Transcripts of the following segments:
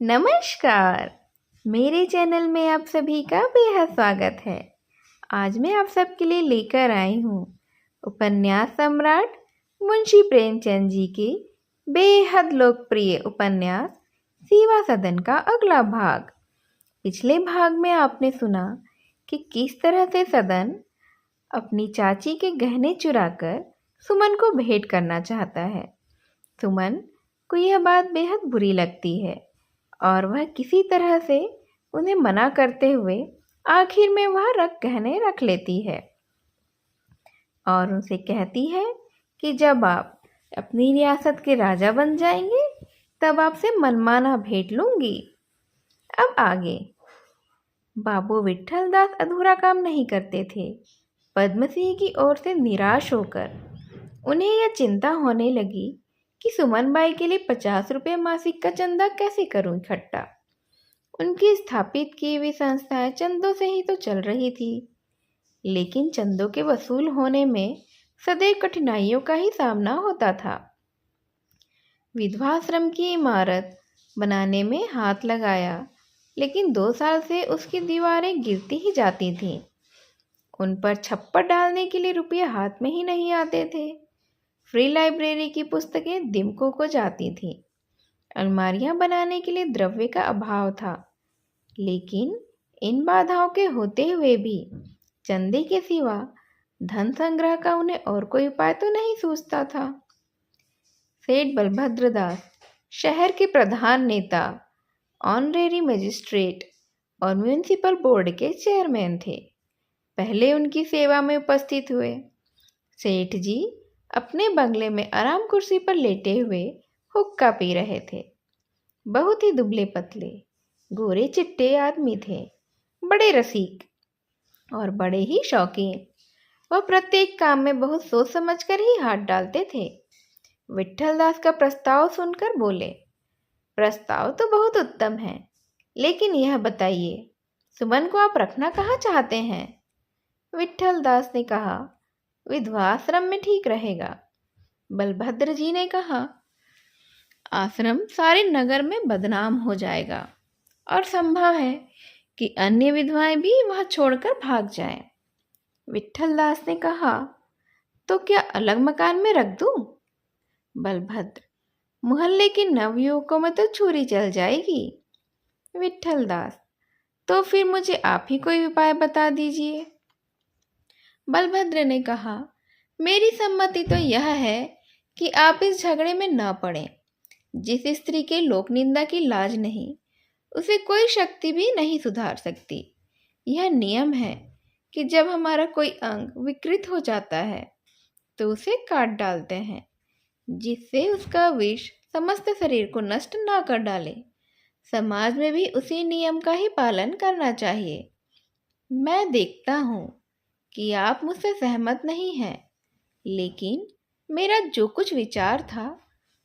नमस्कार। मेरे चैनल में आप सभी का बेहद स्वागत है। आज मैं आप सबके लिए लेकर आई हूँ उपन्यास सम्राट मुंशी प्रेमचंद जी के बेहद लोकप्रिय उपन्यास सेवा सदन का अगला भाग। पिछले भाग में आपने सुना कि किस तरह से सदन अपनी चाची के गहने चुराकर सुमन को भेंट करना चाहता है। सुमन को यह बात बेहद बुरी लगती है और वह किसी तरह से उन्हें मना करते हुए आखिर में वह गहने रख लेती है और उनसे कहती है कि जब आप अपनी रियासत के राजा बन जाएंगे तब आपसे मनमाना भेंट लूंगी। अब आगे। बाबू विट्ठल दास अधूरा काम नहीं करते थे। पद्म सिंह की ओर से निराश होकर उन्हें यह चिंता होने लगी कि सुमन बाई के लिए 50 रुपये मासिक का चंदा कैसे करूं इकट्ठा। उनकी स्थापित की हुई संस्थाएं चंदों से ही तो चल रही थी, लेकिन चंदों के वसूल होने में सदैव कठिनाइयों का ही सामना होता था। विधवाश्रम की इमारत बनाने में हाथ लगाया, लेकिन 2 साल से उसकी दीवारें गिरती ही जाती थीं। उन पर छप्पर डालने के लिए रुपये हाथ में ही नहीं आते थे। फ्री लाइब्रेरी की पुस्तकें दिमकों को जाती थीं। अलमारियां बनाने के लिए द्रव्य का अभाव था, लेकिन इन बाधाओं के होते हुए भी चंदे के सिवा धन संग्रह का उन्हें और कोई उपाय तो नहीं सूझता था। सेठ बलभद्र दास शहर के प्रधान नेता, ऑनरेरी मजिस्ट्रेट और म्यूनिसिपल बोर्ड के चेयरमैन थे। पहले उनकी सेवा में उपस्थित हुए। सेठ जी अपने बंगले में आराम कुर्सी पर लेटे हुए हुक्का पी रहे थे। बहुत ही दुबले पतले गोरे चिट्टे आदमी थे, बड़े रसिक और बड़े ही शौकीन। वह प्रत्येक काम में बहुत सोच समझकर ही हाथ डालते थे। विट्ठल दास का प्रस्ताव सुनकर बोले, प्रस्ताव तो बहुत उत्तम है, लेकिन यह बताइए सुमन को आप रखना कहाँ चाहते हैं? विट्ठल दास ने कहा, विधवा आश्रम में ठीक रहेगा। बलभद्र जी ने कहा, आश्रम सारे नगर में बदनाम हो जाएगा और संभव है कि अन्य विधवाएं भी वह छोड़कर भाग जाएं। विट्ठल दास ने कहा, तो क्या अलग मकान में रख दूं? बलभद्र, मोहल्ले के नवयुवकों में तो छुरी चल जाएगी। विट्ठल दास, तो फिर मुझे आप ही कोई उपाय बता दीजिए। बलभद्र ने कहा, मेरी सम्मति तो यह है कि आप इस झगड़े में न पड़ें। जिस स्त्री के लोक निंदा की लाज नहीं, उसे कोई शक्ति भी नहीं सुधार सकती। यह नियम है कि जब हमारा कोई अंग विकृत हो जाता है तो उसे काट डालते हैं, जिससे उसका विष समस्त शरीर को नष्ट ना कर डाले। समाज में भी उसी नियम का ही पालन करना चाहिए। मैं देखता हूँ कि आप मुझसे सहमत नहीं हैं, लेकिन मेरा जो कुछ विचार था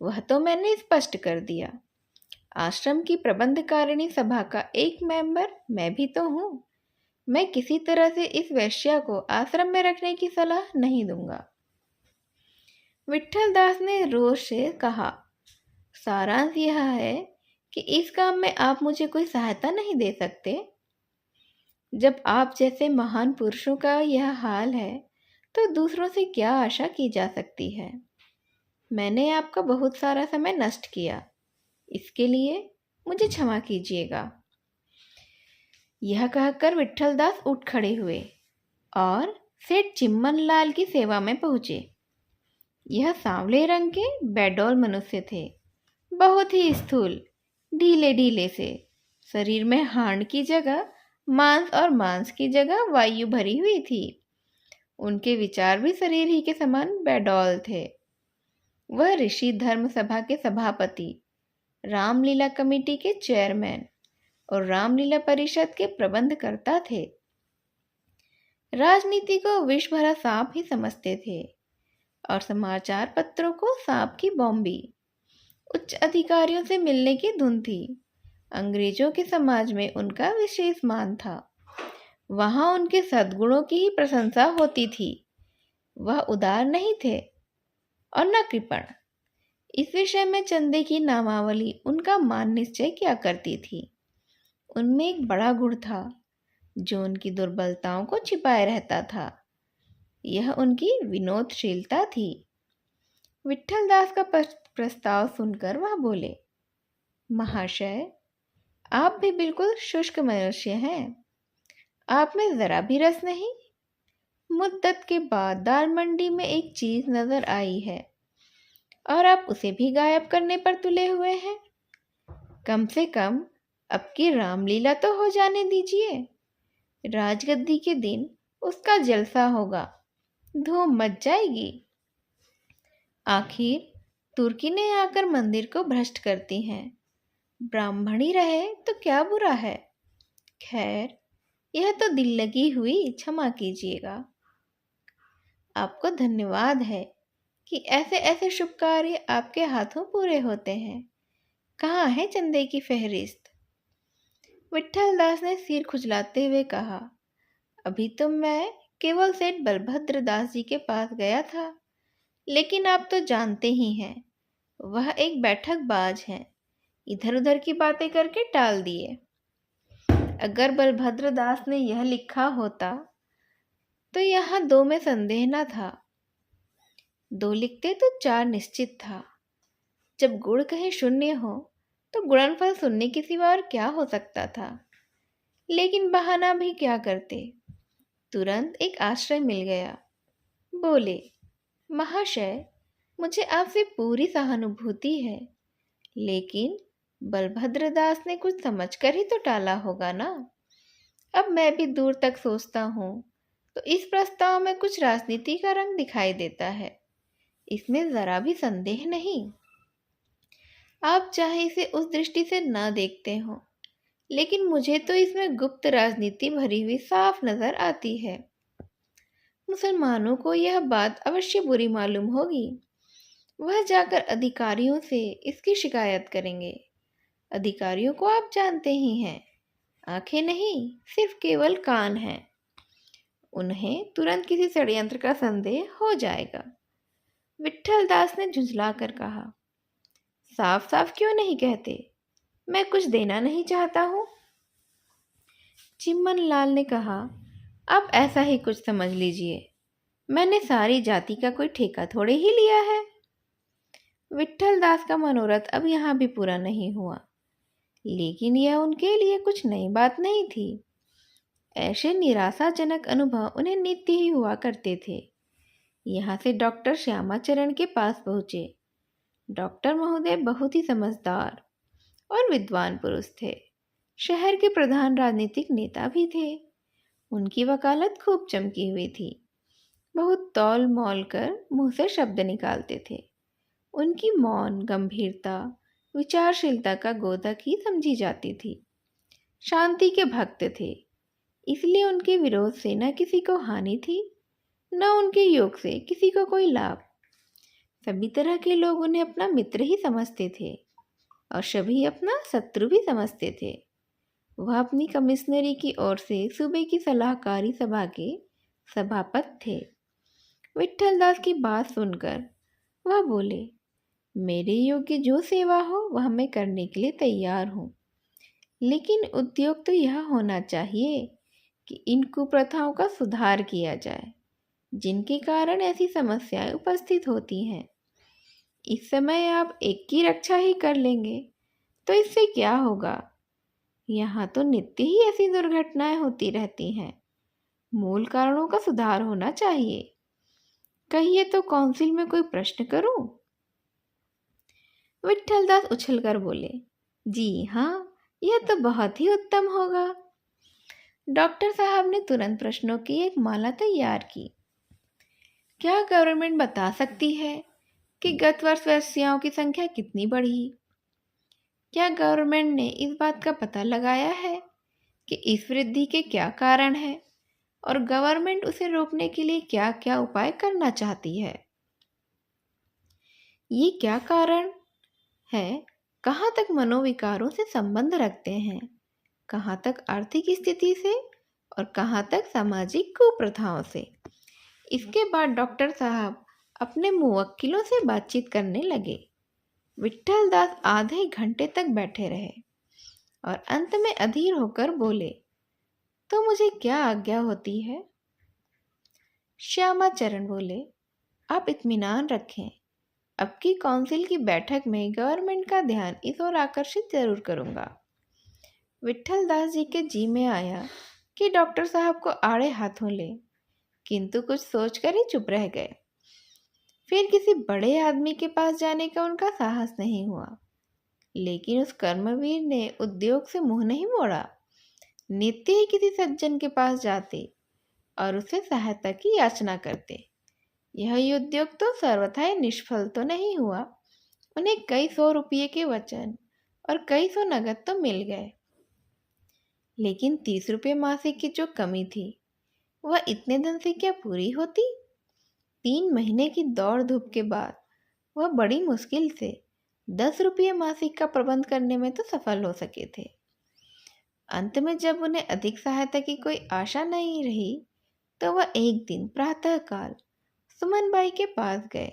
वह तो मैंने स्पष्ट कर दिया। आश्रम की प्रबंधकारिणी सभा का एक मेंबर मैं भी तो हूँ। मैं किसी तरह से इस वैश्या को आश्रम में रखने की सलाह नहीं दूंगा। विट्ठल दास ने रोष से कहा, सारांश यह है कि इस काम में आप मुझे कोई सहायता नहीं दे सकते। जब आप जैसे महान पुरुषों का यह हाल है तो दूसरों से क्या आशा की जा सकती है। मैंने आपका बहुत सारा समय नष्ट किया, इसके लिए मुझे क्षमा कीजिएगा। यह कहकर विट्ठल दास उठ खड़े हुए और सेठ चिम्मन लाल की सेवा में पहुंचे। यह सांवले रंग के बेडौल मनुष्य थे, बहुत ही स्थूल, ढीले ढीले से। शरीर में हाड़ की जगह मांस और मांस की जगह वायु भरी हुई थी। उनके विचार भी शरीर ही के समान बेडौल थे। वह ऋषि धर्म सभा के सभापति, रामलीला कमेटी के चेयरमैन और रामलीला परिषद के प्रबंधकर्ता थे। राजनीति को विष भरा सांप ही समझते थे और समाचार पत्रों को सांप की बॉम्बी। उच्च अधिकारियों से मिलने की धुन थी। अंग्रेजों के समाज में उनका विशेष मान था। वहां उनके सद्गुणों की ही प्रशंसा होती थी। वह उदार नहीं थे और न कृपण। इस विषय में चंदे की नामावली उनका मान निश्चय किया करती थी। उनमें एक बड़ा गुण था जो उनकी दुर्बलताओं को छिपाए रहता था। यह उनकी विनोदशीलता थी। विट्ठल दास का प्रस्ताव सुनकर वह बोले, महाशय, आप भी बिल्कुल शुष्क मनुष्य हैं। आप में जरा भी रस नहीं। मुद्दत के बाद दाल मंडी में एक चीज नजर आई है और आप उसे भी गायब करने पर तुले हुए हैं। कम से कम अब की रामलीला तो हो जाने दीजिए। राजगद्दी के दिन उसका जलसा होगा, धूम मच जाएगी। आखिर तुर्की आकर मंदिर को भ्रष्ट करती हैं। ब्राह्मणी रहे तो क्या बुरा है। खैर, यह तो दिल लगी हुई, क्षमा कीजिएगा। आपको धन्यवाद है कि ऐसे ऐसे शुभ कार्य आपके हाथों पूरे होते हैं। कहाँ है चंदे की फहरिस्त? विट्ठल दास ने सिर खुजलाते हुए कहा, अभी तो मैं केवल सेठ बलभद्र दास जी के पास गया था, लेकिन आप तो जानते ही हैं, वह एक बैठकबाज हैं। इधर उधर की बातें करके टाल दिए। अगर बलभद्र दास ने यह लिखा होता तो यहाँ दो में संदेह न था। दो लिखते तो चार निश्चित था। जब गुण कहीं शून्य हो तो गुणनफल सुनने के सिवा और क्या हो सकता था। लेकिन बहाना भी क्या करते। तुरंत एक आश्रय मिल गया। बोले, महाशय, मुझे आपसे पूरी सहानुभूति है, लेकिन बलभद्र दास ने कुछ समझकर ही तो टाला होगा ना। अब मैं भी दूर तक सोचता हूँ तो इस प्रस्ताव में कुछ राजनीति का रंग दिखाई देता है। इसमें जरा भी संदेह नहीं। आप चाहे इसे उस दृष्टि से ना देखते हो, लेकिन मुझे तो इसमें गुप्त राजनीति भरी हुई साफ नजर आती है। मुसलमानों को यह बात अवश्य बुरी मालूम होगी। वह जाकर अधिकारियों से इसकी शिकायत करेंगे। अधिकारियों को आप जानते ही हैं, आंखें नहीं, सिर्फ केवल कान हैं। उन्हें तुरंत किसी षड्यंत्र का संदेह हो जाएगा। विट्ठल दास ने झुंझला कर कहा, साफ साफ क्यों नहीं कहते? मैं कुछ देना नहीं चाहता हूँ। चिम्मन लाल ने कहा, आप ऐसा ही कुछ समझ लीजिए। मैंने सारी जाति का कोई ठेका थोड़े ही लिया है। विट्ठल दास का मनोरथ अब यहाँ भी पूरा नहीं हुआ, लेकिन यह उनके लिए कुछ नई बात नहीं थी। ऐसे निराशाजनक अनुभव उन्हें नित्य ही हुआ करते थे। यहाँ से डॉक्टर श्यामाचरण के पास पहुँचे। डॉक्टर महोदय बहुत ही समझदार और विद्वान पुरुष थे। शहर के प्रधान राजनीतिक नेता भी थे। उनकी वकालत खूब चमकी हुई थी। बहुत तौल मौल कर मुंह से शब्द निकालते थे। उनकी मौन गंभीरता विचारशीलता का गोदक ही समझी जाती थी। शांति के भक्त थे, इसलिए उनके विरोध से न किसी को हानि थी, न उनके योग से किसी को कोई लाभ। सभी तरह के लोग उन्हें अपना मित्र ही समझते थे और सभी अपना शत्रु भी समझते थे। वह अपनी कमिश्नरी की ओर से सूबे की सलाहकारी सभा के सभापति थे। विट्ठल दास की बात सुनकर वह बोले, मेरे योग्य जो सेवा हो वह मैं करने के लिए तैयार हूँ, लेकिन उद्योग तो यह होना चाहिए कि इन कुप्रथाओं का सुधार किया जाए, जिनके कारण ऐसी समस्याएं उपस्थित होती हैं। इस समय आप एक की रक्षा ही कर लेंगे तो इससे क्या होगा? यहाँ तो नित्य ही ऐसी दुर्घटनाएं होती रहती हैं। मूल कारणों का सुधार होना चाहिए। कहिए तो काउंसिल में कोई प्रश्न करूं? विट्ठल दास उछलकर बोले, जी हाँ, यह तो बहुत ही उत्तम होगा। डॉक्टर साहब ने तुरंत प्रश्नों की एक माला तैयार की। क्या गवर्नमेंट बता सकती है कि गत वर्ष वेश्याओं की संख्या कितनी बढ़ी? क्या गवर्नमेंट ने इस बात का पता लगाया है कि इस वृद्धि के क्या कारण हैं और गवर्नमेंट उसे रोकने के लिए क्या क्या उपाय करना चाहती है? ये क्या कारण है, कहाँ तक मनोविकारों से संबंध रखते हैं, कहाँ तक आर्थिक स्थिति से और कहाँ तक सामाजिक कुप्रथाओं से? इसके बाद डॉक्टर साहब अपने मुवक्किलों से बातचीत करने लगे। विट्ठल दास आधे घंटे तक बैठे रहे और अंत में अधीर होकर बोले, तो मुझे क्या आज्ञा होती है? श्यामाचरण बोले, आप इत्मीनान रखें, अब की काउंसिल की बैठक में गवर्नमेंट का ध्यान इस ओर आकर्षित जरूर करूंगा। विट्ठल दास जी के जी में आया कि डॉक्टर साहब को आड़े हाथों ले, किंतु कुछ सोचकर ही चुप रह गए। फिर किसी बड़े आदमी के पास जाने का उनका साहस नहीं हुआ, लेकिन उस कर्मवीर ने उद्योग से मुंह नहीं मोड़ा। नित्य ही किसी सज्जन के पास जाते और उससे सहायता की याचना करते। यह उद्योग तो सर्वथा निष्फल तो नहीं हुआ। उन्हें कई 100 रुपये के वचन और कई 100 नगद तो मिल गए, लेकिन 30 रुपये मासिक की जो कमी थी वह इतने धन से क्या पूरी होती? 3 महीने की दौड़ धूप के बाद वह बड़ी मुश्किल से 10 रुपये मासिक का प्रबंध करने में तो सफल हो सके थे। अंत में जब उन्हें अधिक सहायता की कोई आशा नहीं रही तो वह एक दिन प्रातःकाल सुमन बाई के पास गए।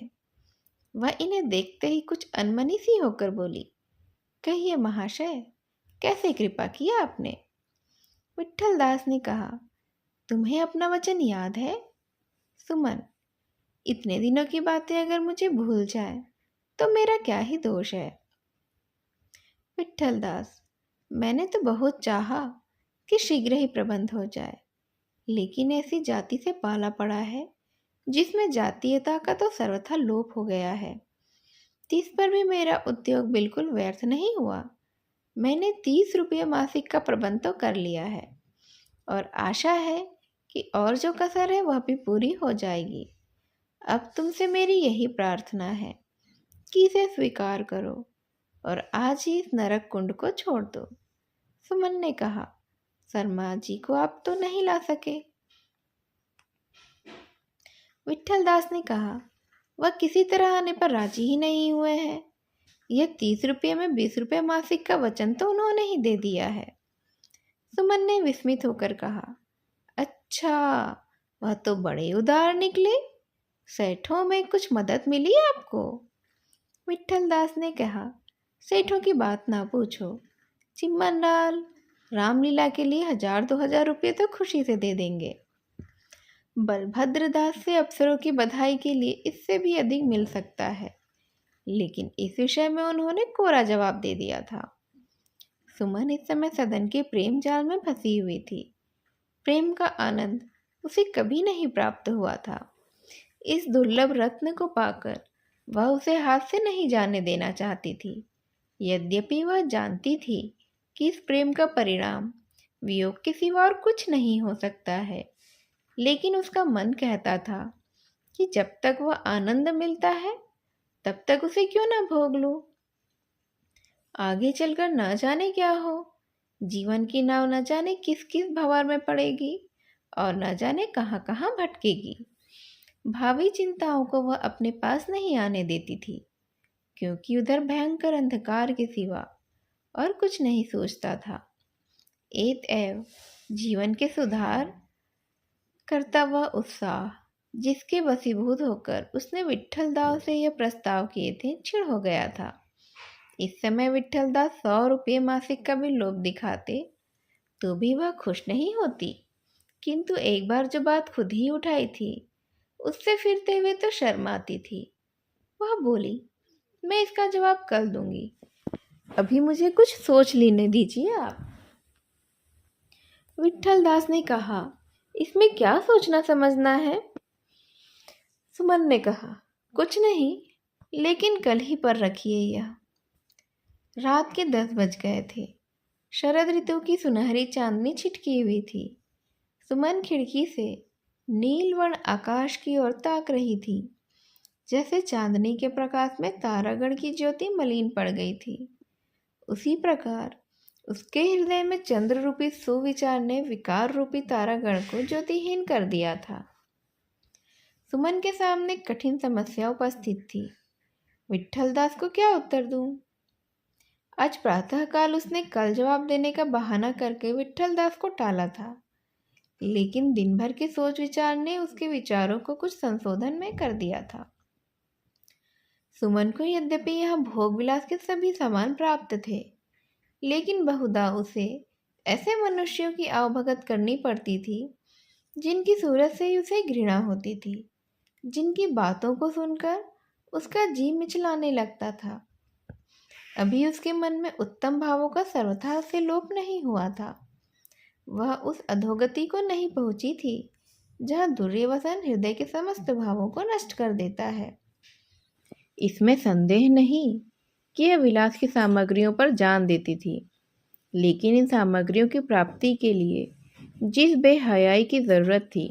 वह इन्हें देखते ही कुछ अनमनी सी होकर बोली, कहिए महाशय, कैसे कृपा किया आपने? विट्ठल दास ने कहा, तुम्हें अपना वचन याद है? सुमन, इतने दिनों की बातें अगर मुझे भूल जाए तो मेरा क्या ही दोष है? विट्ठल दास, मैंने तो बहुत चाहा कि शीघ्र ही प्रबंध हो जाए, लेकिन ऐसी जाति से पाला पड़ा है जिसमें जातीयता का तो सर्वथा लोप हो गया है। इस पर भी मेरा उद्योग बिल्कुल व्यर्थ नहीं हुआ। मैंने 30 रुपये मासिक का प्रबंध तो कर लिया है और आशा है कि और जो कसर है वह भी पूरी हो जाएगी। अब तुमसे मेरी यही प्रार्थना है कि इसे स्वीकार करो और आज ही इस नरक कुंड को छोड़ दो। सुमन ने कहा, शर्मा जी को आप तो नहीं ला सके। विट्ठल दास ने कहा, वह किसी तरह आने पर राजी ही नहीं हुए हैं। यह 30 रुपये में 20 रुपये मासिक का वचन तो उन्होंने ही दे दिया है। सुमन ने विस्मित होकर कहा, अच्छा, वह तो बड़े उदार निकले। सेठों में कुछ मदद मिली आपको? विट्ठल दास ने कहा, सेठों की बात ना पूछो। चिम्मन लाल रामलीला के लिए 1000-2000 रुपये तो खुशी से दे देंगे। बलभद्र दास से अफसरों की बधाई के लिए इससे भी अधिक मिल सकता है, लेकिन इस विषय में उन्होंने कोरा जवाब दे दिया था। सुमन इस समय सदन के प्रेम जाल में फंसी हुई थी। प्रेम का आनंद उसे कभी नहीं प्राप्त हुआ था। इस दुर्लभ रत्न को पाकर वह उसे हाथ से नहीं जाने देना चाहती थी। यद्यपि वह जानती थी कि इस प्रेम का परिणाम वियोग के सिवा और कुछ नहीं हो सकता है, लेकिन उसका मन कहता था कि जब तक वह आनंद मिलता है तब तक उसे क्यों ना भोग लूं। आगे चलकर न जाने क्या हो। जीवन की नाव न जाने किस किस भंवर में पड़ेगी और न जाने कहाँ कहाँ भटकेगी। भावी चिंताओं को वह अपने पास नहीं आने देती थी, क्योंकि उधर भयंकर अंधकार के सिवा और कुछ नहीं सोचता था। एतएव जीवन के सुधार करता वह उत्साह जिसके वशीभूत होकर उसने विट्ठल दास से यह प्रस्ताव किए थे छिड़ हो गया था। इस समय विट्ठल दास 100 रुपये मासिक का भी लोभ दिखाते तो भी वह खुश नहीं होती, किंतु एक बार जो बात खुद ही उठाई थी उससे फिरते हुए तो शर्माती थी। वह बोली, मैं इसका जवाब कल दूंगी, अभी मुझे कुछ सोच लेने दीजिए आप। विट्ठल दास ने कहा, इसमें क्या सोचना समझना है? सुमन ने कहा, कुछ नहीं, लेकिन कल ही पर रखिए यह। रात के 10 बज गए थे। शरद ऋतु की सुनहरी चांदनी छिटकी हुई थी। सुमन खिड़की से नीलवर्ण आकाश की ओर ताक रही थी। जैसे चांदनी के प्रकाश में तारागण की ज्योति मलिन पड़ गई थी, उसी प्रकार उसके हृदय में चंद्र रूपी सुविचार ने विकार रूपी तारागण को ज्योतिहीन कर दिया था। सुमन के सामने कठिन समस्या उपस्थित थी। विट्ठल दास को क्या उत्तर दूं? आज प्रातःकाल उसने कल जवाब देने का बहाना करके विट्ठल दास को टाला था, लेकिन दिन भर के सोच विचार ने उसके विचारों को कुछ संशोधन में कर दिया था। सुमन को यद्यपि यहाँ भोग विलास के सभी सामान प्राप्त थे, लेकिन बहुधा उसे ऐसे मनुष्यों की आवभगत करनी पड़ती थी जिनकी सूरत से ही उसे घृणा होती थी, जिनकी बातों को सुनकर उसका जी मिचलाने लगता था। अभी उसके मन में उत्तम भावों का सर्वथा से लोप नहीं हुआ था। वह उस अधोगति को नहीं पहुंची थी जहाँ दुर्व्यसन हृदय के समस्त भावों को नष्ट कर देता है। इसमें संदेह नहीं कि यह विलास की सामग्रियों पर जान देती थी, लेकिन इन सामग्रियों की प्राप्ति के लिए जिस बेहयाई की जरूरत थी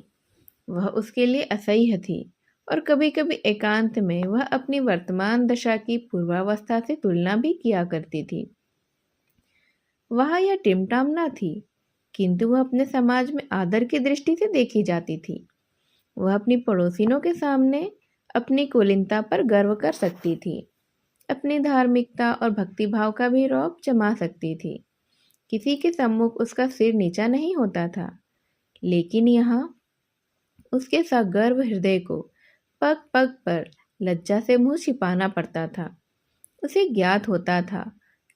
वह उसके लिए असह्य थी, और कभी कभी एकांत में वह अपनी वर्तमान दशा की पूर्वावस्था से तुलना भी किया करती थी। वह यह टिमटाम न थी, किंतु वह अपने समाज में आदर की दृष्टि से देखी जाती थी। वह अपनी पड़ोसिनों के सामने अपनी कुलीनता पर गर्व कर सकती थी, अपनी धार्मिकता और भक्तिभाव का भी रौब जमा सकती थी। किसी के सम्मुख उसका सिर नीचा नहीं होता था, लेकिन यहाँ उसके सगर्व हृदय को पग पग पर लज्जा से मुंह छिपाना पड़ता था। उसे ज्ञात होता था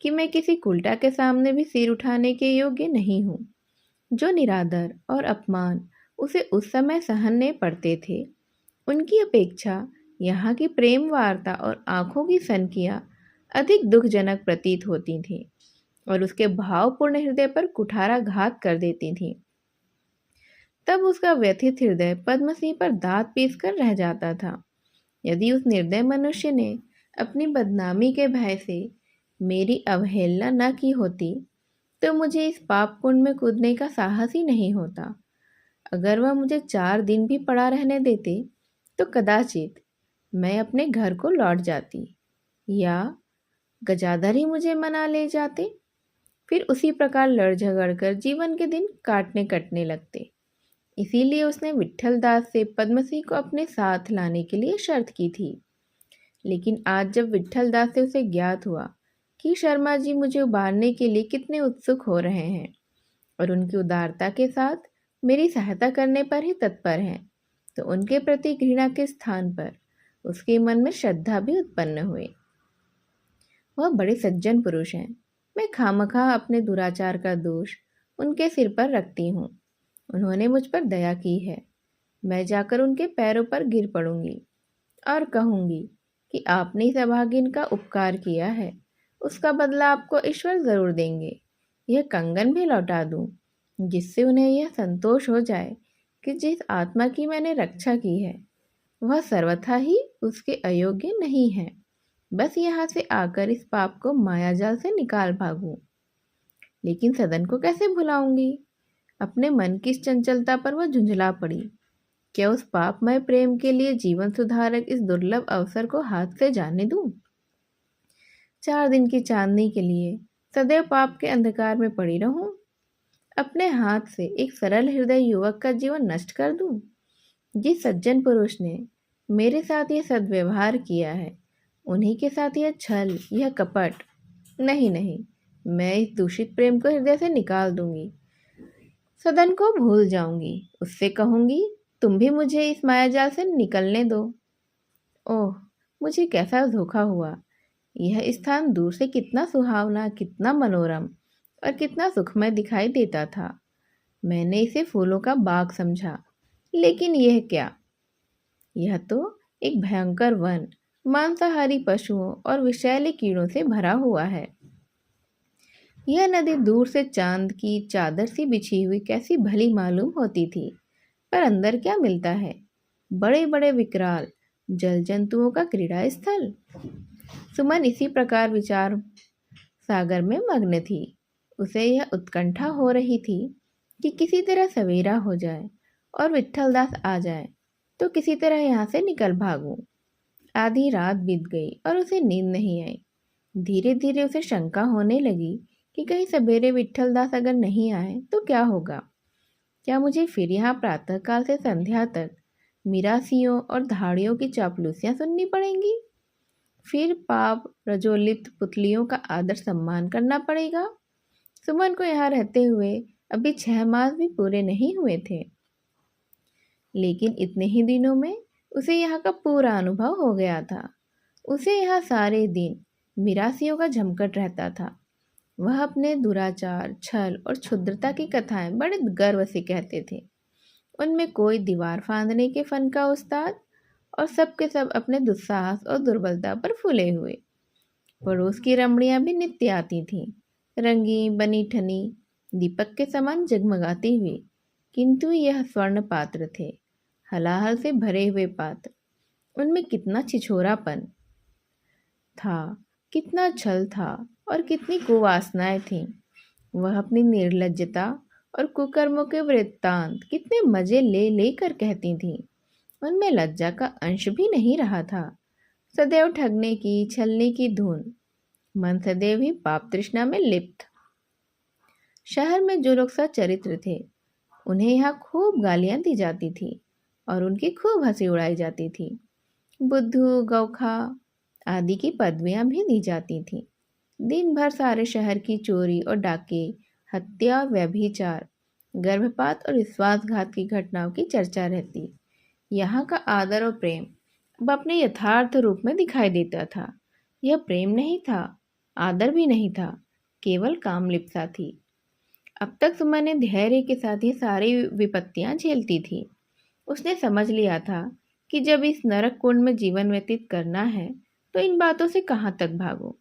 कि मैं किसी कुल्टा के सामने भी सिर उठाने के योग्य नहीं हूँ। जो निरादर और अपमान उसे उस समय सहने पड़ते थे, उनकी अपेक्षा यहाँ की प्रेम वार्ता और आंखों की सनकियाँ अधिक दुखजनक प्रतीत होती थीं और उसके भावपूर्ण हृदय पर कुठारा घात कर देती थीं। तब उसका व्यथित हृदय पद्मसिंह पर दांत पीसकर रह जाता था। यदि उस निर्दय मनुष्य ने अपनी बदनामी के भय से मेरी अवहेलना न की होती तो मुझे इस पाप कुंड में कूदने का साहस ही नहीं होता। अगर वह मुझे 4 दिन भी पड़ा रहने देते तो कदाचित मैं अपने घर को लौट जाती, या गजाधर ही मुझे मना ले जाते। फिर उसी प्रकार लड़ झगड़ कर जीवन के दिन काटने कटने लगते। इसीलिए उसने विट्ठल दास से पद्मसिंह को अपने साथ लाने के लिए शर्त की थी। लेकिन आज जब विट्ठल दास से उसे ज्ञात हुआ कि शर्मा जी मुझे उबारने के लिए कितने उत्सुक हो रहे हैं और उनकी उदारता के साथ मेरी सहायता करने पर ही तत्पर हैं, तो उनके प्रति घृणा के स्थान पर उसके मन में श्रद्धा भी उत्पन्न हुई। वह बड़े सज्जन पुरुष हैं। मैं खामखा अपने दुराचार का दोष उनके सिर पर रखती हूँ। उन्होंने मुझ पर दया की है। मैं जाकर उनके पैरों पर गिर पड़ूंगी और कहूंगी कि आपने इस अभागिन का उपकार किया है, उसका बदला आपको ईश्वर जरूर देंगे। यह कंगन भी लौटा दूं, जिससे उन्हें यह संतोष हो जाए कि जिस आत्मा की मैंने रक्षा की है वह सर्वथा ही उसके अयोग्य नहीं है। बस यहाँ से आकर इस पाप को मायाजाल से निकाल भागूं। लेकिन सदन को कैसे भुलाऊंगी? अपने मन की इस चंचलता पर वह झुंझला पड़ी। क्या उस पापमय प्रेम के लिए जीवन सुधारक इस दुर्लभ अवसर को हाथ से जाने दूं? 4 दिन की चांदनी के लिए सदैव पाप के अंधकार में पड़ी रहूं? अपने हाथ से एक सरल हृदय युवक का जीवन नष्ट कर दूं? जिस सज्जन पुरुष ने मेरे साथ यह सद्व्यवहार किया है, उन्हीं के साथ यह छल, यह कपट। नहीं नहीं, मैं इस दूषित प्रेम को हृदय से निकाल दूंगी। सदन को भूल जाऊंगी। उससे कहूंगी, तुम भी मुझे इस मायाजाल से निकलने दो। ओह, मुझे कैसा धोखा हुआ। यह स्थान दूर से कितना सुहावना, कितना मनोरम और कितना सुखमय दिखाई देता था। मैंने इसे फूलों का बाग समझा, लेकिन यह क्या? यह तो एक भयंकर वन, मांसाहारी पशुओं और विषैले कीड़ों से भरा हुआ है। यह नदी दूर से चांद की चादर सी बिछी हुई कैसी भली मालूम होती थी, पर अंदर क्या मिलता है? बड़े बड़े विकराल जल जंतुओं का क्रीड़ा स्थल। सुमन इसी प्रकार विचार सागर में मग्न थी। उसे यह उत्कंठा हो रही थी कि किसी तरह सवेरा हो जाए और विट्ठल दास आ जाए तो किसी तरह यहाँ से निकल भागूं। आधी रात बीत गई और उसे नींद नहीं आई। धीरे धीरे उसे शंका होने लगी कि कहीं सवेरे विट्ठल दास अगर नहीं आए तो क्या होगा। क्या मुझे फिर यहाँ प्रातःकाल से संध्या तक मिरासियों और धाड़ियों की चापलूसियाँ सुननी पड़ेंगी? फिर पाप प्रज्वलित पुतलियों का आदर सम्मान करना पड़ेगा। सुमन को यहाँ रहते हुए अभी 6 मास भी पूरे नहीं हुए थे, लेकिन इतने ही दिनों में उसे यहाँ का पूरा अनुभव हो गया था। उसे यहाँ सारे दिन मिरासियों का झमकट रहता था। वह अपने दुराचार, छल और क्षुद्रता की कथाएं बड़े गर्व से कहते थे। उनमें कोई दीवार फांदने के फन का उस्ताद और सब के सब अपने दुस्साहस और दुर्बलता पर फूले हुए। पड़ोस की रमणियां भी नित्य आती थीं, रंगीन बनी ठनी, दीपक के समान जगमगाती हुई। किंतु यह स्वर्ण पात्र थे, हलाहल से भरे हुए पात्र। उनमें कितना छिछोरापन था, कितना छल था और कितनी कुवासनाएं थीं। वह अपनी निर्लज्जता और कुकर्मों के वृत्तांत कितने मजे ले लेकर कहती थीं। उनमें लज्जा का अंश भी नहीं रहा था। सदैव ठगने की, छलने की धुन, मन सदैव ही पाप तृष्णा में लिप्त। शहर में जो लोग सच्चरित्र थे, उन्हें यहाँ खूब गालियां दी जाती थी और उनकी खूब हंसी उड़ाई जाती थी। बुद्धू, गौखा आदि की पदवियां भी दी जाती थीं। दिन भर सारे शहर की चोरी और डाके, हत्या और व्यभिचार, गर्भपात और विश्वासघात की घटनाओं की चर्चा रहती। यहाँ का आदर और प्रेम अब अपने यथार्थ रूप में दिखाई देता था। यह प्रेम नहीं था, आदर भी नहीं था, केवल कामलिप्सा थी। अब तक सुमन ने धैर्य के साथ ये सारी विपत्तियां झेलती थी। उसने समझ लिया था कि जब इस नरक कुंड में जीवन व्यतीत करना है तो इन बातों से कहाँ तक भागो।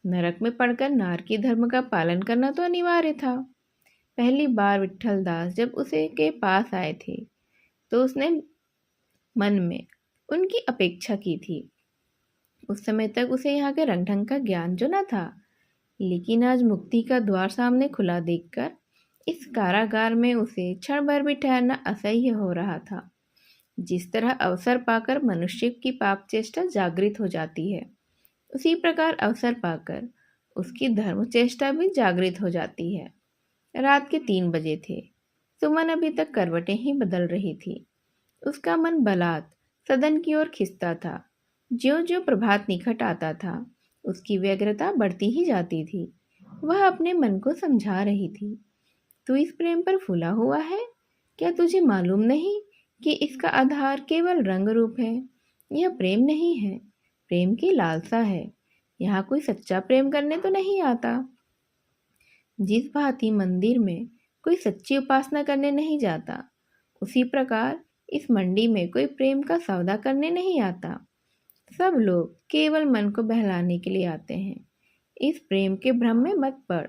नरक में पड़कर नारकी धर्म का पालन करना तो अनिवार्य था। पहली बार विट्ठल दास जब उसे के पास आए थे तो उसने मन में उनकी अपेक्षा की थी। उस समय तक उसे यहाँ के रंग ढंग का ज्ञान जो न था, लेकिन आज मुक्ति का द्वार सामने खुला देखकर इस कारागार में उसे क्षण भर भी ठहरना असह्य हो रहा था। जिस तरह अवसर पाकर मनुष्य की पाप चेष्टा जागृत हो जाती है, उसी प्रकार अवसर पाकर उसकी धर्म चेष्टा भी जागृत हो जाती है। रात के 3 बजे थे। सुमन अभी तक करवटें ही बदल रही थी। उसका मन बलात् सदन की ओर खिंचता था। ज्यों ज्यों प्रभात निकट आता था, उसकी व्यग्रता बढ़ती ही जाती थी। वह अपने मन को समझा रही थी, तू इस प्रेम पर फूला हुआ है? क्या तुझे मालूम नहीं कि इसका आधार केवल रंग रूप है? यह प्रेम नहीं है, प्रेम की लालसा है। यहाँ कोई सच्चा प्रेम करने तो नहीं आता। जिस भांति मंदिर में कोई सच्ची उपासना करने नहीं जाता, उसी प्रकार इस मंडी में कोई प्रेम का सौदा करने नहीं आता। सब लोग केवल मन को बहलाने के लिए आते हैं। इस प्रेम के भ्रम में मत पड़।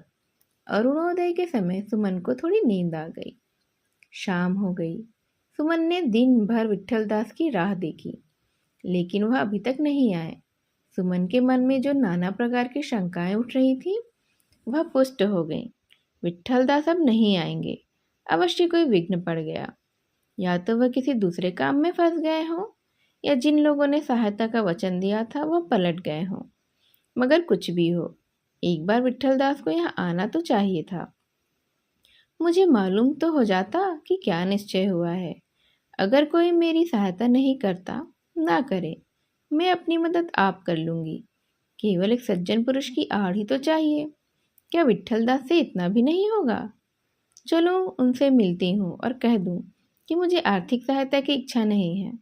अरुणोदय के समय सुमन को थोड़ी नींद आ गई। शाम हो गई। सुमन ने दिन भर विट्ठल दास की राह देखी, लेकिन वह अभी तक नहीं आए। सुमन के मन में जो नाना प्रकार की शंकाएं उठ रही थी, वह पुष्ट हो गई। विट्ठल दास अब नहीं आएंगे। अवश्य कोई विघ्न पड़ गया। या तो वह किसी दूसरे काम में फंस गए हों, या जिन लोगों ने सहायता का वचन दिया था वह पलट गए हों। मगर कुछ भी हो, एक बार विट्ठल दास को यहाँ आना तो चाहिए था। मुझे मालूम तो हो जाता कि क्या निश्चय हुआ है। अगर कोई मेरी सहायता नहीं करता, ना करे, मैं अपनी मदद आप कर लूँगी। केवल एक सज्जन पुरुष की आड़ ही तो चाहिए। क्या विट्ठल दास से इतना भी नहीं होगा? चलो उनसे मिलती हूँ और कह दूँ कि मुझे आर्थिक सहायता की इच्छा नहीं है।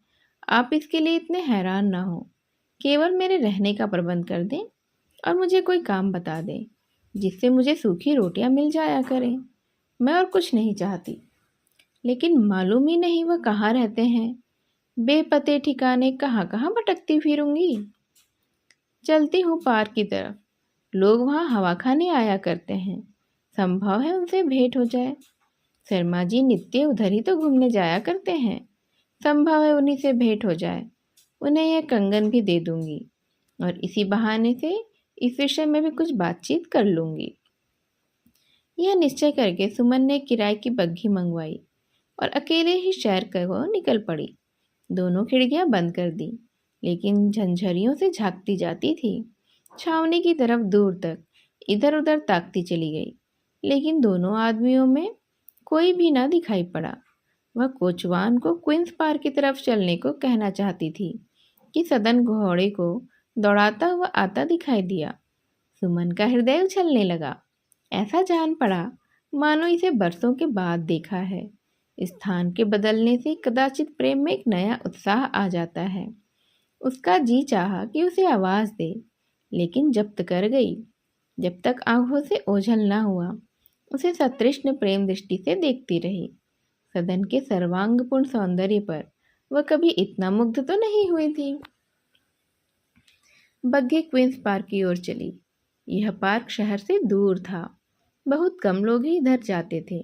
आप इसके लिए इतने हैरान ना हो। केवल मेरे रहने का प्रबंध कर दें और मुझे कोई काम बता दें जिससे मुझे सूखी रोटियां मिल जाया करें। मैं और कुछ नहीं चाहती। लेकिन मालूम ही नहीं वह कहाँ रहते हैं। बेपते ठिकाने कहाँ कहाँ भटकती फिरूंगी। चलती हूँ पार्क की तरफ। लोग वहाँ हवा खाने आया करते हैं। संभव है उनसे भेंट हो जाए। शर्मा जी नित्य उधर ही तो घूमने जाया करते हैं। संभव है उन्हीं से भेंट हो जाए। उन्हें यह कंगन भी दे दूंगी और इसी बहाने से इस विषय में भी कुछ बातचीत कर लूंगी। यह निश्चय करके सुमन ने किराए की बग्घी मंगवाई और अकेले ही शहर को निकल पड़ी। दोनों खिड़कियां बंद कर दी, लेकिन झंझरियों से झांकती जाती थी। छावनी की तरफ दूर तक इधर उधर ताकती चली गई, लेकिन दोनों आदमियों में कोई भी ना दिखाई पड़ा। वह कोचवान को क्वींस पार्क की तरफ चलने को कहना चाहती थी कि सदन घोड़े को दौड़ाता हुआ आता दिखाई दिया। सुमन का हृदय उछलने लगा। ऐसा जान पड़ा मानो इसे बरसों के बाद देखा है। स्थान के बदलने से कदाचित प्रेम में एक नया उत्साह आ जाता है। उसका जी चाहा कि उसे आवाज़ दे, लेकिन जब्त कर गई। जब तक आंखों से ओझल ना हुआ, उसे सतृष्ण प्रेम दृष्टि से देखती रही। सदन के सर्वांगपूर्ण सौंदर्य पर वह कभी इतना मुग्ध तो नहीं हुई थी। बग्घी क्वींस पार्क की ओर चली। यह पार्क शहर से दूर था। बहुत कम लोग ही इधर जाते थे,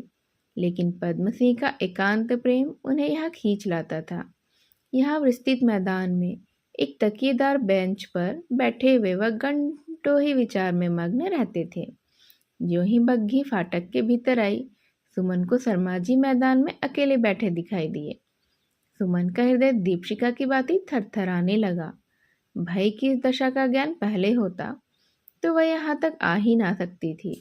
लेकिन पद्म सिंह का एकांत प्रेम उन्हें यहाँ खींच लाता था। यहाँ विस्तृत मैदान में एक तकिएदार बेंच पर बैठे हुए वह घंटों ही विचार में मग्न रहते थे। ज्यों ही बग्घी फाटक के भीतर आई, सुमन को शर्मा जी मैदान में अकेले बैठे दिखाई दिए। सुमन का हृदय दीपशिखा की भांति थरथराने लगा। भय की इस दशा का ज्ञान पहले होता तो वह यहाँ तक आ ही ना सकती थी,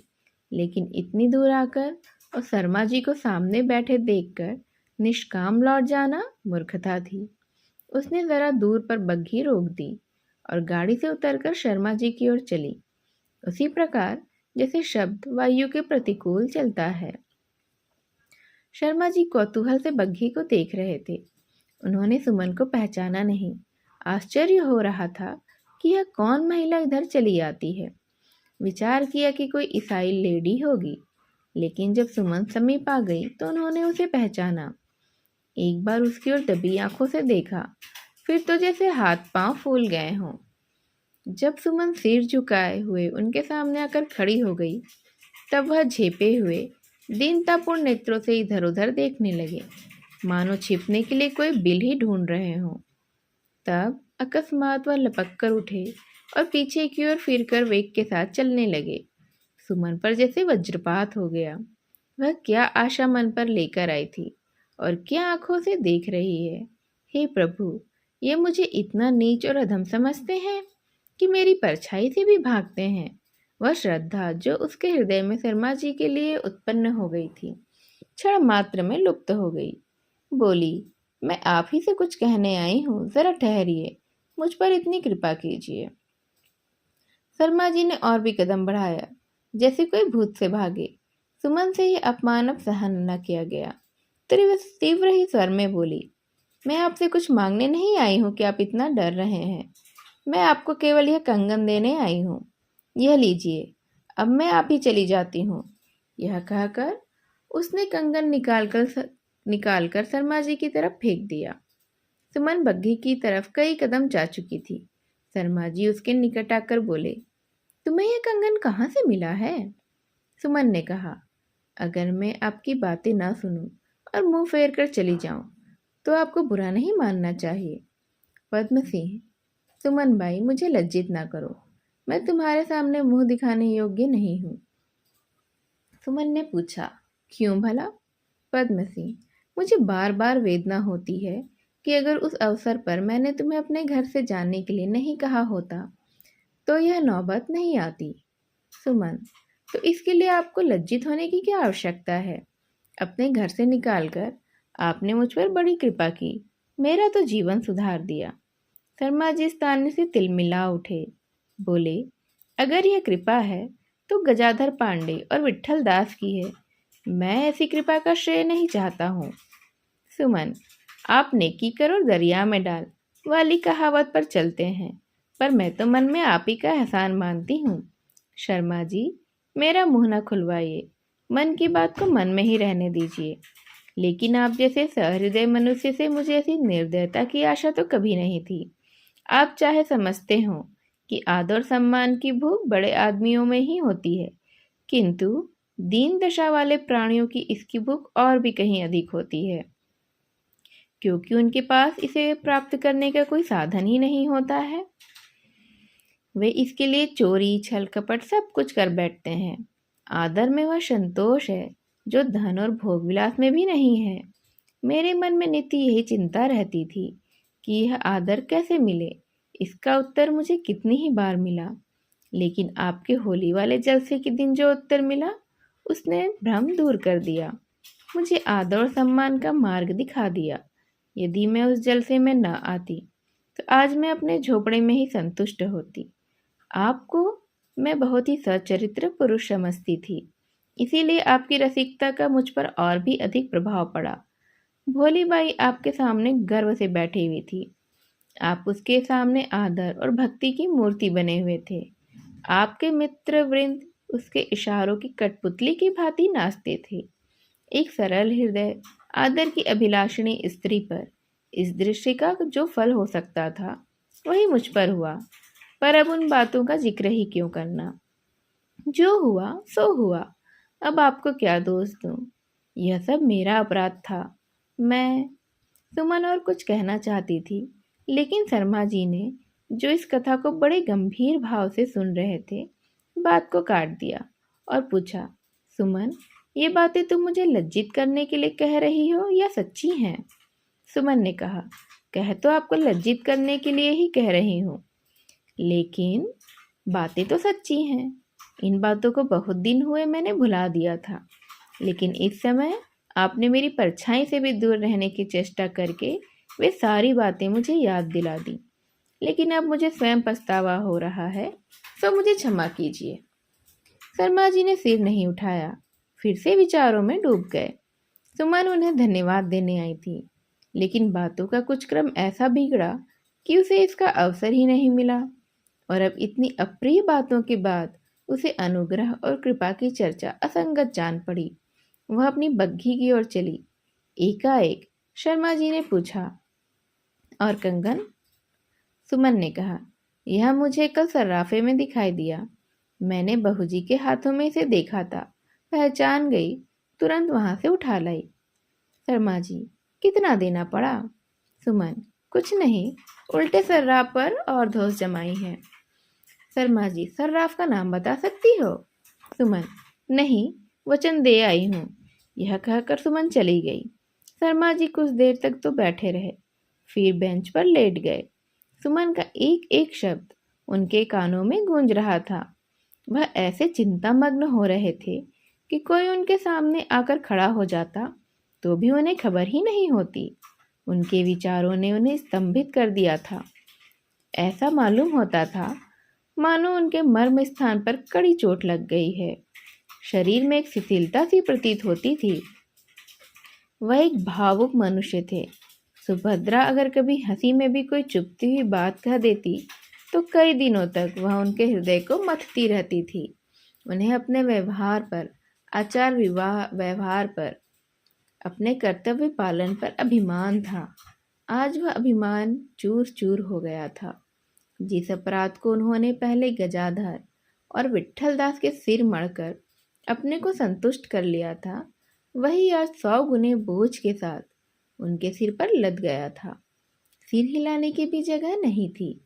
लेकिन इतनी दूर आकर और शर्मा जी को सामने बैठे देखकर निष्काम लौट जाना मूर्खता थी। उसने जरा दूर पर बग्घी रोक दी और गाड़ी से उतरकर शर्मा जी की ओर चली, उसी प्रकार जैसे शब्द वायु के प्रतिकूल चलता है। शर्मा जी कौतूहल से बग्घी को देख रहे थे। उन्होंने सुमन को पहचाना नहीं। आश्चर्य हो रहा था कि यह कौन महिला इधर चली आती है। विचार किया कि कोई ईसाई लेडी होगी, लेकिन जब सुमन समीप आ गई तो उन्होंने उसे पहचाना। एक बार उसकी ओर दबी आंखों से देखा, फिर तो जैसे हाथ पांव फूल गए हों। जब सुमन सिर झुकाए हुए उनके सामने आकर खड़ी हो गई, तब वह झेपे हुए दीनतापूर्ण नेत्रों से इधर उधर देखने लगे, मानो छिपने के लिए कोई बिल ही ढूंढ रहे हों। तब अकस्मात वह लपक कर उठे और पीछे की ओर फिरकर वेग के साथ चलने लगे। सुमन पर जैसे वज्रपात हो गया। वह क्या आशा मन पर लेकर आई थी और क्या आंखों से देख रही है। हे प्रभु, ये मुझे इतना नीच और अधम समझते हैं कि मेरी परछाई से भी भागते हैं। वह श्रद्धा जो उसके हृदय में शर्मा जी के लिए उत्पन्न हो गई थी, क्षण मात्र में लुप्त हो गई। बोली, मैं आप ही से कुछ कहने आई हूँ, जरा ठहरिए, मुझ पर इतनी कृपा कीजिए। शर्मा जी ने और भी कदम बढ़ाया, जैसे कोई भूत से भागे। सुमन से यह अपमान अब सहन न किया गया। तीव्र ही स्वर में बोली, मैं आपसे कुछ मांगने नहीं आई हूँ कि आप इतना डर रहे हैं। मैं आपको केवल यह कंगन देने आई हूँ। यह लीजिए, अब मैं आप ही चली जाती हूँ। यह कहकर उसने कंगन निकालकर शर्मा जी की तरफ फेंक दिया। सुमन बग्घी की तरफ कई कदम जा चुकी थी। शर्मा जी उसके निकट आकर बोले, तुम्हें यह कंगन कहाँ से मिला है? सुमन ने कहा, अगर मैं आपकी बातें ना सुनूं और मुंह फेर कर चली जाऊं तो आपको बुरा नहीं मानना चाहिए। पद्म सिंह, सुमन बाई, मुझे लज्जित ना करो। मैं तुम्हारे सामने मुंह दिखाने योग्य नहीं हूँ। सुमन ने पूछा, क्यों भला? पद्म सिंह, मुझे बार बार वेदना होती है कि अगर उस अवसर पर मैंने तुम्हें अपने घर से जाने के लिए नहीं कहा होता तो यह नौबत नहीं आती। सुमन, तो इसके लिए आपको लज्जित होने की क्या आवश्यकता है? अपने घर से निकालकर आपने मुझ पर बड़ी कृपा की, मेरा तो जीवन सुधार दिया। शर्मा जी स्थान से तिलमिला उठे, बोले, अगर यह कृपा है तो गजाधर पांडे और विट्ठल दास की है। मैं ऐसी कृपा का श्रेय नहीं चाहता हूँ। सुमन, आप नेकी करो दरिया में डाल वाली कहावत पर चलते हैं, पर मैं तो मन में आप ही का एहसान मानती हूँ। शर्मा जी, मेरा मुंह न खुलवाइए, मन की बात को मन में ही रहने दीजिए। लेकिन आप जैसे सहृदय मनुष्य से मुझे ऐसी निर्दयता की आशा तो कभी नहीं थी। आप चाहे समझते हो कि आदर सम्मान की भूख बड़े आदमियों में ही होती है, किंतु दीन दशा वाले प्राणियों की इसकी भूख और भी कहीं अधिक होती है, क्योंकि उनके पास इसे प्राप्त करने का कोई साधन ही नहीं होता है। वे इसके लिए चोरी, छल कपट सब कुछ कर बैठते हैं। आदर में वह संतोष है जो धन और भोग विलास में भी नहीं है। मेरे मन में नित्य यही चिंता रहती थी कि यह आदर कैसे मिले। इसका उत्तर मुझे कितनी ही बार मिला, लेकिन आपके होली वाले जलसे के दिन जो उत्तर मिला उसने भ्रम दूर कर दिया, मुझे आदर और सम्मान का मार्ग दिखा दिया। यदि मैं उस जलसे में न आती तो आज मैं अपने झोपड़े में ही संतुष्ट होती। आपको मैं बहुत ही सच्चरित्र पुरुष समझती थी, इसीलिए आपकी रसिकता का मुझ पर और भी अधिक प्रभाव पड़ा। भोली बाई आपके सामने गर्व से बैठी हुई थी। आप उसके सामने आदर और भक्ति की मूर्ति बने हुए थे। आपके मित्र वृंद उसके इशारों की कठपुतली की भांति नाचते थे। एक सरल हृदय, आदर की अभिलाषिणी स्त्री पर इस दृश्य का जो फल हो सकता था वही मुझ पर हुआ। पर अब उन बातों का जिक्र ही क्यों करना। जो हुआ सो हुआ। अब आपको क्या दोष दूं? यह सब मेरा अपराध था। मैं सुमन और कुछ कहना चाहती थी, लेकिन शर्मा जी ने, जो इस कथा को बड़े गंभीर भाव से सुन रहे थे, बात को काट दिया और पूछा, सुमन, ये बातें तुम मुझे लज्जित करने के लिए कह रही हो या सच्ची हैं? सुमन ने कहा, कह तो आपको लज्जित करने के लिए ही कह रही हूँ, लेकिन बातें तो सच्ची हैं। इन बातों को बहुत दिन हुए मैंने भुला दिया था, लेकिन इस समय आपने मेरी परछाई से भी दूर रहने की चेष्टा करके वे सारी बातें मुझे याद दिला दी। लेकिन अब मुझे स्वयं पछतावा हो रहा है, तो मुझे क्षमा कीजिए। शर्मा जी ने सिर नहीं उठाया, फिर से विचारों में डूब गए। सुमन उन्हें धन्यवाद देने आई थी, लेकिन बातों का कुछ क्रम ऐसा बिगड़ा कि उसे इसका अवसर ही नहीं मिला। और अब इतनी अप्रिय बातों के बाद उसे अनुग्रह और कृपा की चर्चा असंगत जान पड़ी। वह अपनी बग्घी की ओर चली। एकाएक शर्मा जी ने पूछा, और कंगन? सुमन ने कहा, यह मुझे कल सर्राफे में दिखाई दिया। मैंने बहू जी के हाथों में इसे देखा था, पहचान गई, तुरंत वहां से उठा लाई। शर्मा जी, कितना देना पड़ा? सुमन, कुछ नहीं, उल्टे सर्राफ पर और धौंस जमाई है। शर्मा जी, सर्राफ का नाम बता सकती हो? सुमन, नहीं, वचन दे आई हूँ। यह कहकर सुमन चली गई। शर्मा जी कुछ देर तक तो बैठे रहे, फिर बेंच पर लेट गए। सुमन का एक एक शब्द उनके कानों में गूंज रहा था। वह ऐसे चिंतामग्न हो रहे थे कि कोई उनके सामने आकर खड़ा हो जाता तो भी उन्हें खबर ही नहीं होती। उनके विचारों ने उन्हें स्तंभित कर दिया था। ऐसा मालूम होता था मानो उनके मर्म स्थान पर कड़ी चोट लग गई है। शरीर में एक शिथिलता सी प्रतीत होती थी। वह एक भावुक मनुष्य थे। सुभद्रा अगर कभी हंसी में भी कोई चुभती हुई बात कह देती तो कई दिनों तक वह उनके हृदय को मथती रहती थी। उन्हें अपने व्यवहार पर, आचार व्यवहार पर, अपने कर्तव्य पालन पर अभिमान था। आज वह अभिमान चूर चूर हो गया था। जिस अपराध को उन्होंने पहले गजाधर और विट्ठल दास के सिर मढ़कर अपने को संतुष्ट कर लिया था, वही आज 100 गुने बोझ के साथ उनके सिर पर लद गया था। सिर हिलाने की भी जगह नहीं थी।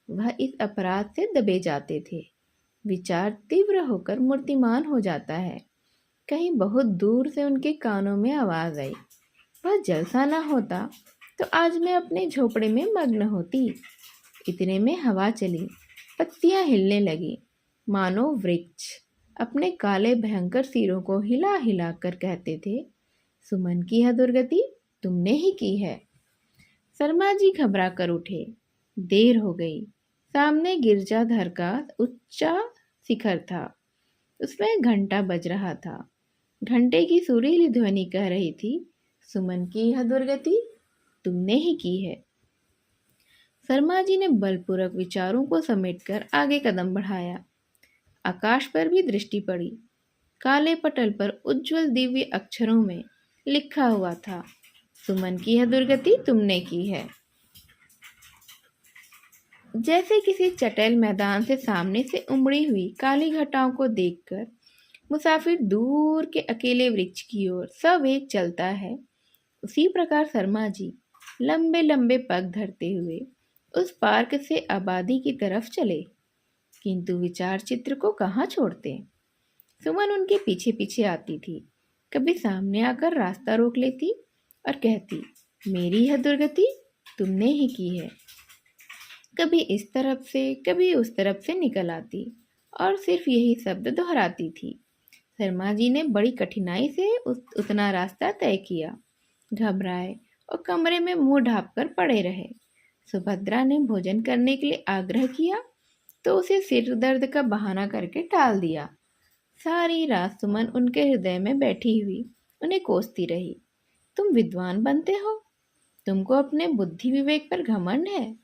वह इस अपराध से दबे जाते थे। विचार तीव्र होकर मूर्तिमान हो जाता है। कहीं बहुत दूर से उनके कानों में आवाज आई, वह जलसा न होता तो आज मैं अपने झोपड़े में मग्न होती। इतने में हवा चली, पत्तियां हिलने लगी, मानो वृक्ष अपने काले भयंकर सिरों को हिला हिला कर कहते थे, सुमन की यह दुर्गति तुमने ही की है। शर्मा जी घबरा कर उठे। देर हो गई। सामने गिरजाधर का ऊंचा शिखर था। उसमें घंटा बज रहा था। घंटे की सुरीली ध्वनि कह रही थी, सुमन की यह दुर्गति तुमने ही की है। शर्मा जी ने बलपूर्वक विचारों को समेटकर आगे कदम बढ़ाया। आकाश पर भी दृष्टि पड़ी। काले पटल पर उज्जवल दिव्य अक्षरों में लिखा हुआ था, सुमन की यह दुर्गति तुमने की है। जैसे किसी चटेल मैदान से सामने से उमड़ी हुई काली घटाओं को देखकर मुसाफिर दूर के अकेले वृक्ष की ओर सवेग चलता है, उसी प्रकार शर्मा जी लंबे लंबे पग धरते हुए उस पार्क से आबादी की तरफ चले, किंतु विचार चित्र को कहाँ छोड़ते। सुमन उनके पीछे पीछे आती थी। कभी सामने आकर रास्ता रोक लेती और कहती, मेरी यह दुर्गति तुमने ही की है। कभी इस तरफ से कभी उस तरफ से निकल आती और सिर्फ यही शब्द दोहराती थी। शर्मा जी ने बड़ी कठिनाई से उतना रास्ता तय किया। घबराए और कमरे में मुंह ढाँप कर पड़े रहे। सुभद्रा ने भोजन करने के लिए आग्रह किया तो उसे सिर दर्द का बहाना करके टाल दिया। सारी रात सुमन उनके हृदय में बैठी हुई उन्हें कोसती रही। तुम विद्वान बनते हो, तुमको अपने बुद्धि विवेक पर घमंड है,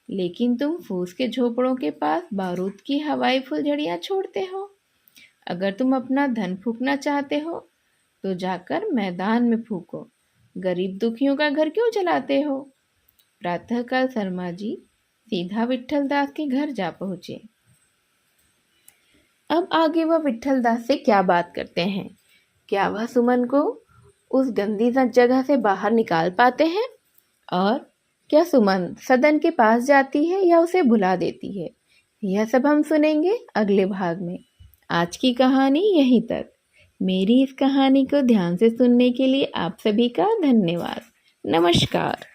लेकिन तुम फूस के झोपड़ों के पास बारूद की हवाई फुलझड़ियाँ छोड़ते हो। अगर तुम अपना धन फूकना चाहते हो तो जाकर मैदान में फूको, गरीब दुखियों का घर क्यों जलाते हो। प्रातःकाल शर्मा जी सीधा विट्ठल दास के घर जा पहुँचे। अब आगे वह विट्ठल दास से क्या बात करते हैं। क्या वह सुमन को उस गंदी जगह से बाहर निकाल पाते हैं, और क्या सुमन सदन के पास जाती है या उसे भुला देती है, यह सब हम सुनेंगे अगले भाग में। आज की कहानी यहीं तक। मेरी इस कहानी को ध्यान से सुनने के लिए आप सभी का धन्यवाद। नमस्कार।